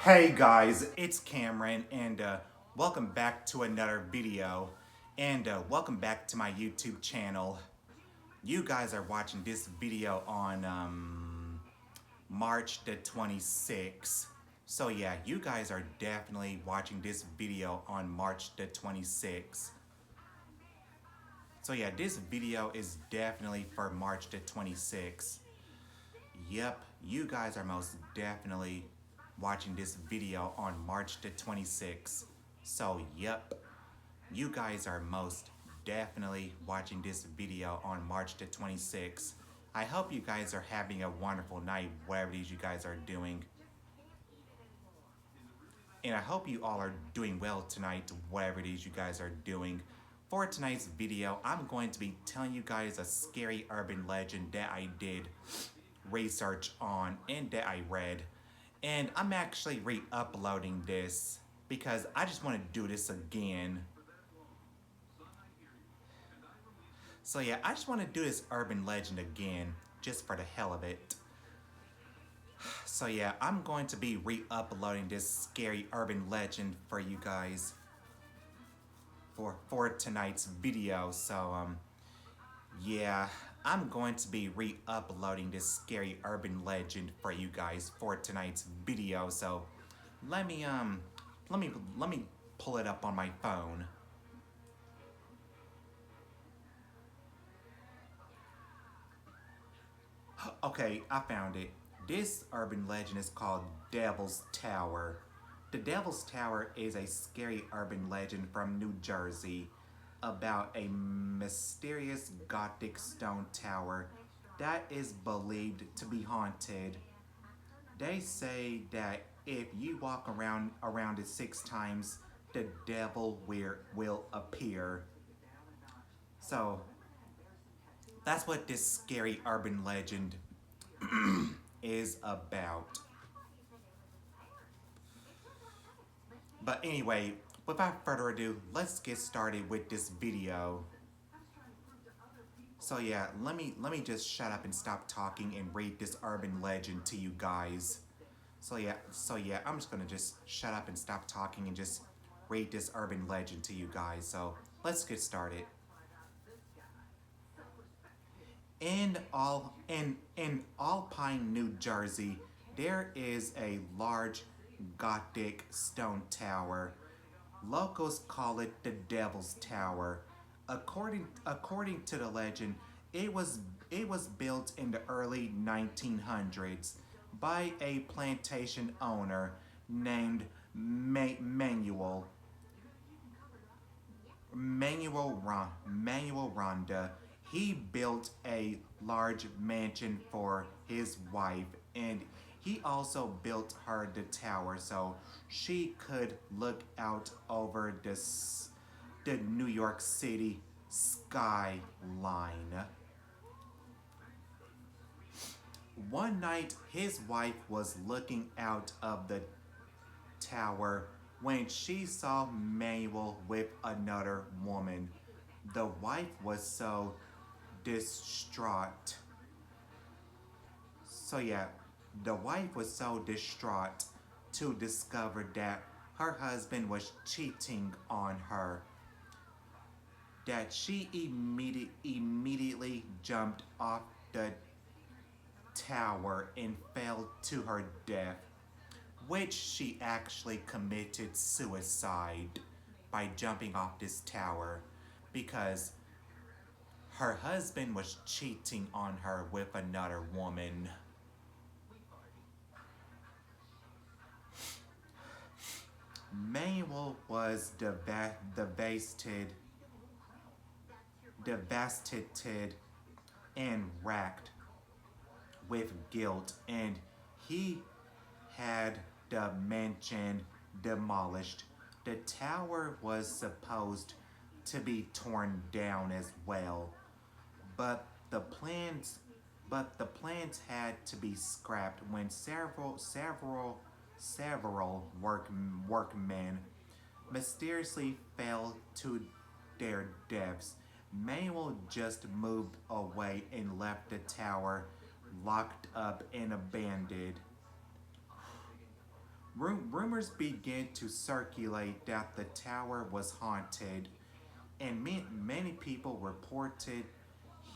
Hey guys, it's Cameron and welcome back to another video and welcome back to my YouTube channel. You guys are watching this video on March the 26th. So yeah, you guys are definitely watching this video on March the 26th. So yeah, this video is definitely for March the 26th. Yep, you guys are most definitely watching this video on March the 26th. So, yep, you guys are most definitely watching this video on March the 26th. I hope you guys are having a wonderful night, whatever it is you guys are doing. And I hope you all are doing well tonight, whatever it is you guys are doing. For tonight's video, I'm going to be telling you guys a scary urban legend that I did research on and that I read. And I'm actually re-uploading this because I just want to do this again. So yeah, I just want to do this urban legend again, just for the hell of it. So yeah, I'm going to be re-uploading this scary urban legend for you guys for tonight's video. So yeah, I'm going to be re-uploading this scary urban legend for you guys for tonight's video. So let me pull it up on my phone. Okay, I found it. This urban legend is called Devil's Tower. The Devil's Tower is a scary urban legend from New Jersey about a mysterious Gothic stone tower that is believed to be haunted. They say that if you walk around it 6 times, the devil will appear. So that's what this scary urban legend is about. But anyway, without further ado, let's get started with this video. So yeah, let me just shut up and stop talking and read this urban legend to you guys. So yeah, I'm just gonna just shut up and stop talking and just read this urban legend to you guys. So let's get started. In Alpine, New Jersey, there is a large Gothic stone tower. Locals call it the Devil's Tower. According to the legend, it was built in the early 1900s by a plantation owner named Manuel Ronda. He built a large mansion for his wife, and he also built her the tower so she could look out over the New York City skyline. One night, his wife was looking out of the tower when she saw Manuel with another woman. The wife was so distraught. So yeah, the wife was so distraught to discover that her husband was cheating on her that she immediately jumped off the tower and fell to her death, which she actually committed suicide by jumping off this tower because her husband was cheating on her with another woman. Manuel was devastated and racked with guilt, and he had the mansion demolished. The tower was supposed to be torn down as well, but the plans had to be scrapped when several workmen mysteriously fell to their deaths. Manuel just moved away and left the tower locked up and abandoned. Rumors began to circulate that the tower was haunted, and many people reported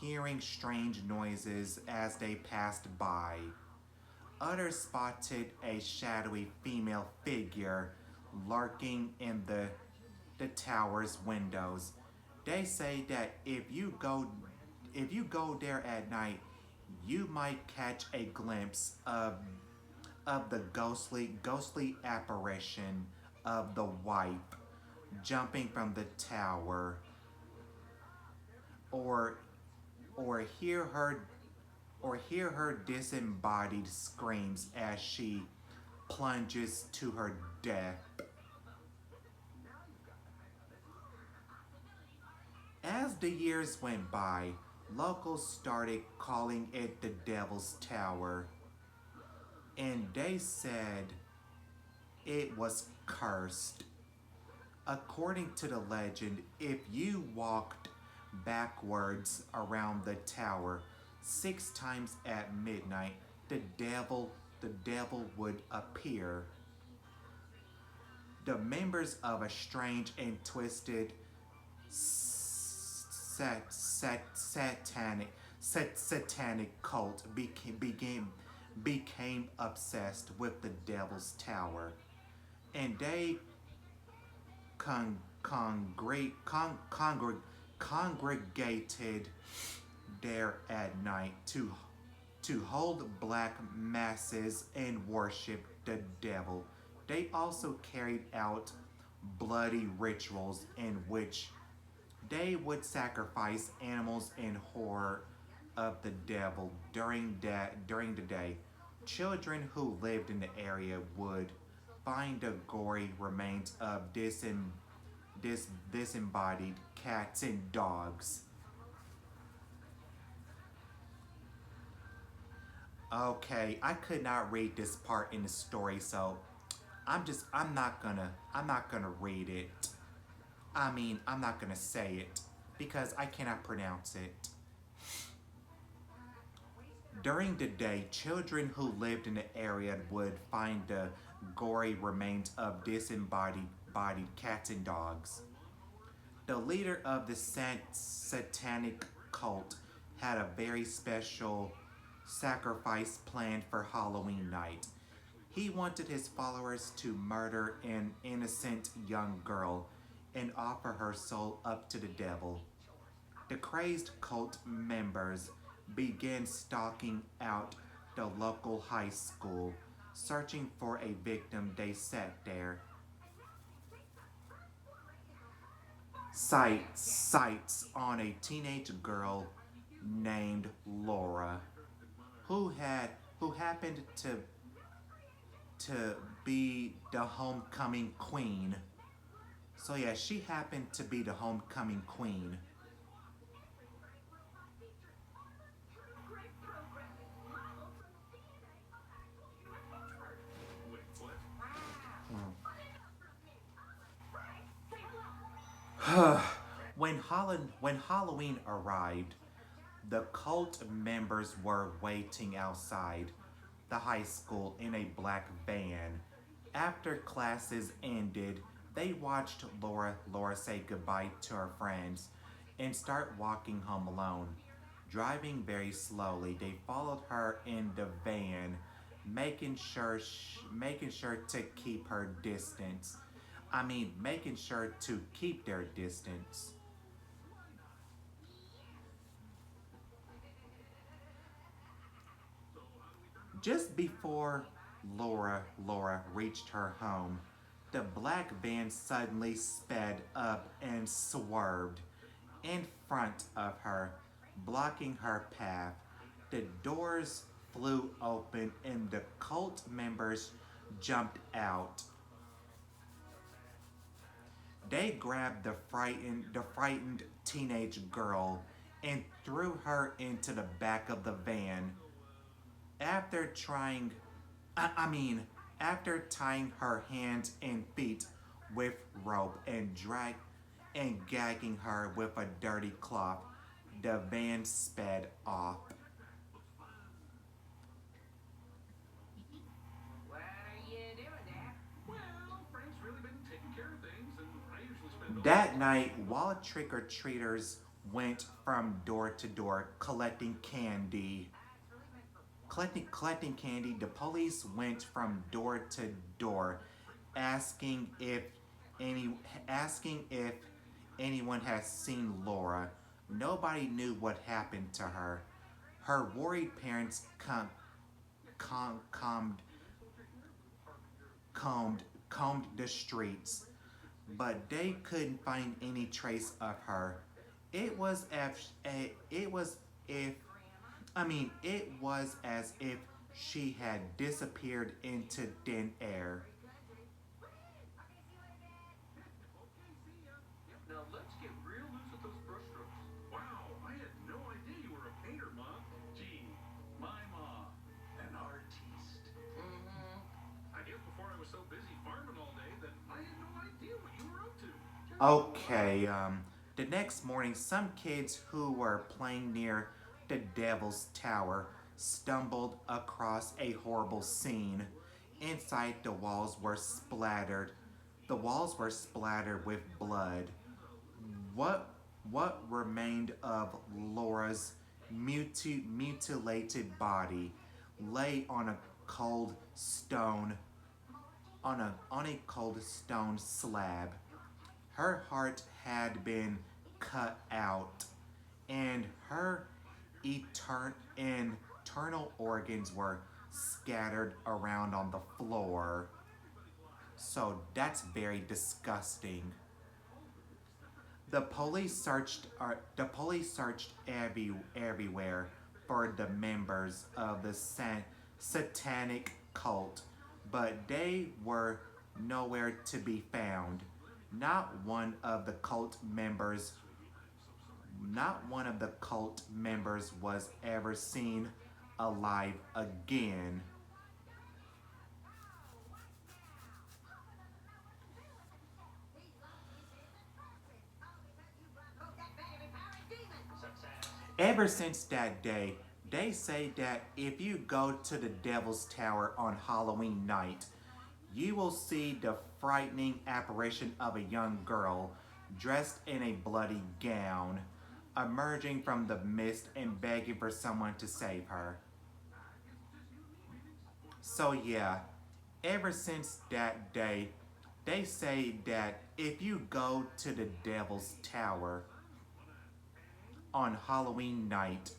hearing strange noises as they passed by. Others spotted a shadowy female figure lurking in the tower's windows. They say that if you go there at night, you might catch a glimpse of the ghostly apparition of the wife jumping from the tower, or or hear her hear her disembodied screams as she plunges to her death. As the years went by, locals started calling it the Devil's Tower, and they said it was cursed. According to the legend, if you walked backwards around the tower 6 times at midnight, the devil would appear. The members of a strange and twisted satanic cult became obsessed with the Devil's Tower, and they con- congre- con- congre- congregated there at night to hold black masses and worship the devil. They also carried out bloody rituals in which they would sacrifice animals in horror of the devil during the day. Children who lived in the area would find the gory remains of disembodied cats and dogs. Okay, I could not read this part in the story, so I'm not gonna read it. I mean, I'm not gonna say it because I cannot pronounce it. During the day, children who lived in the area would find the gory remains of disembodied bodied cats and dogs. The leader of the satanic cult had a very special sacrifice planned for Halloween night. He wanted his followers to murder an innocent young girl and offer her soul up to the devil. The crazed cult members began stalking out the local high school, searching for a victim. They sat there, sights on a teenage girl named Laura, who had who happened to be the homecoming queen. So yeah, she happened to be the homecoming queen. When Halloween arrived, the cult members were waiting outside the high school in a black van. After classes ended, they watched Laura say goodbye to her friends and start walking home alone. Driving very slowly, they followed her in the van, making sure to keep her distance. I mean, making sure to keep their distance. Just before Laura reached her home, the black van suddenly sped up and swerved in front of her, blocking her path. The doors flew open and the cult members jumped out. They grabbed the frightened teenage girl and threw her into the back of the van. After trying I mean, after tying her hands and feet with rope and gagging her with a dirty cloth, the van sped off. That night, while trick-or-treaters went from door to door collecting candy, the police went from door to door asking if any asking if anyone has seen Laura. Nobody knew what happened to her. Her worried parents com- combed, combed combed the streets, but they couldn't find any trace of her. It was as it was if it was as if she had disappeared into thin air. Now let's get real loose with those brushstrokes. Wow, I had no idea you were a painter, Mom. Gee, my mom, an artiste. I guess before I was so busy farming all day that I had no idea what you were up to. Okay, the next morning, some kids who were playing near the Devil's Tower stumbled across a horrible scene. Inside, the walls were splattered. The walls were splattered with blood. What what remained of Laura's mutilated body lay on a cold stone on a cold stone slab. Her heart had been cut out, and her internal organs were scattered around on the floor. So that's very disgusting. The police searched everywhere for the members of the satanic cult, but they were nowhere to be found. Not one of the cult members not one of the cult members was ever seen alive again. Ever since that day, they say that if you go to the Devil's Tower on Halloween night, you will see the frightening apparition of a young girl dressed in a bloody gown, emerging from the mist and begging for someone to save her. So, yeah, ever since that day, they say that if you go to the Devil's Tower on Halloween night,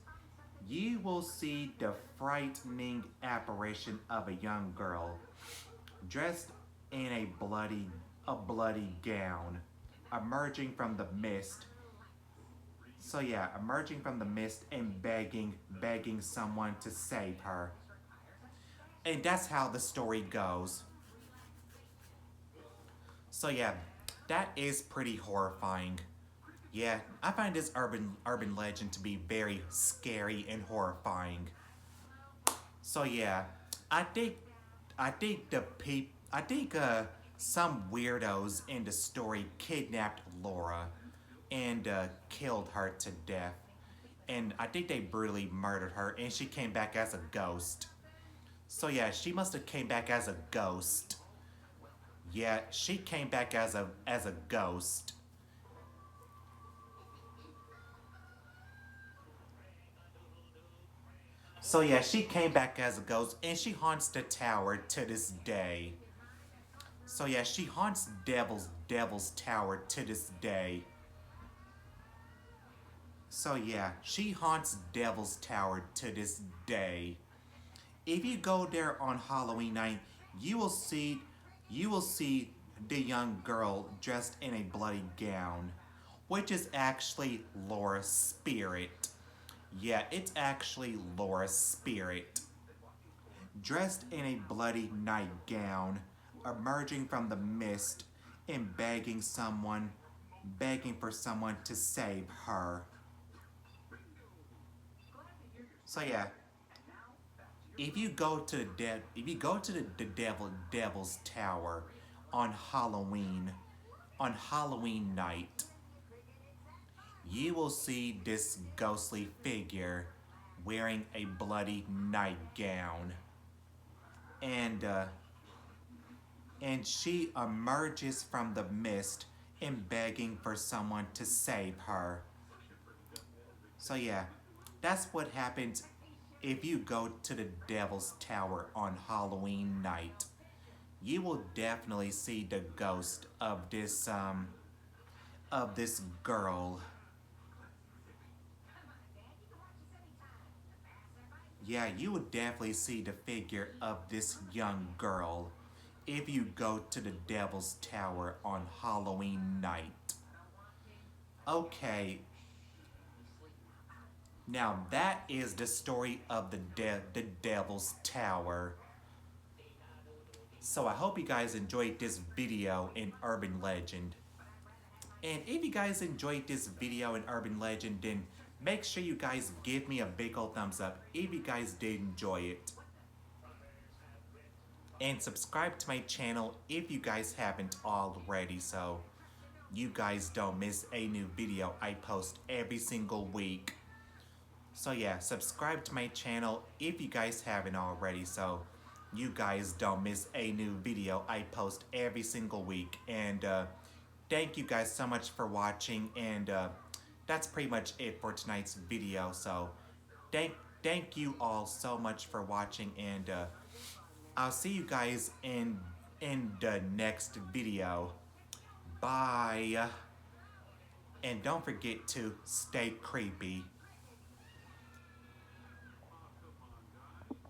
you will see the frightening apparition of a young girl dressed in a bloody gown, emerging from the mist. So yeah, emerging from the mist and begging someone to save her. And that's how the story goes. So yeah, that is pretty horrifying. Yeah, I find this urban legend to be very scary and horrifying. So yeah, I think I think some weirdos in the story kidnapped Laura and killed her to death. And I think they brutally murdered her and she came back as a ghost. So yeah, she must have came back as a ghost. Yeah, she came back as a ghost. So yeah, she came back as a ghost and she haunts the tower to this day. So yeah, she haunts Devil's Tower to this day. So yeah, she haunts Devil's Tower to this day. If you go there on Halloween night, you will see you will see the young girl dressed in a bloody gown, which is actually Laura's spirit. Yeah, it's actually Laura's spirit. Dressed in a bloody nightgown, emerging from the mist and begging for someone to save her. So yeah, if you go to the Devil's Tower on Halloween night, you will see this ghostly figure wearing a bloody nightgown, and and she emerges from the mist and begging for someone to save her. So yeah, that's what happens if you go to the Devil's Tower on Halloween night. You will definitely see the ghost of this girl. Yeah, you would definitely see the figure of this young girl if you go to the Devil's Tower on Halloween night. Okay, now that is the story of the Devil's Tower. So I hope you guys enjoyed this video in Urban Legend. And if you guys enjoyed this video in Urban Legend, then make sure you guys give me a big old thumbs up if you guys did enjoy it. And subscribe to my channel if you guys haven't already, so you guys don't miss a new video I post every single week. So yeah, subscribe to my channel if you guys haven't already, so you guys don't miss a new video I post every single week. And thank you guys so much for watching, and that's pretty much it for tonight's video. So thank you all so much for watching, and I'll see you guys in the next video. Bye. And don't forget to stay creepy.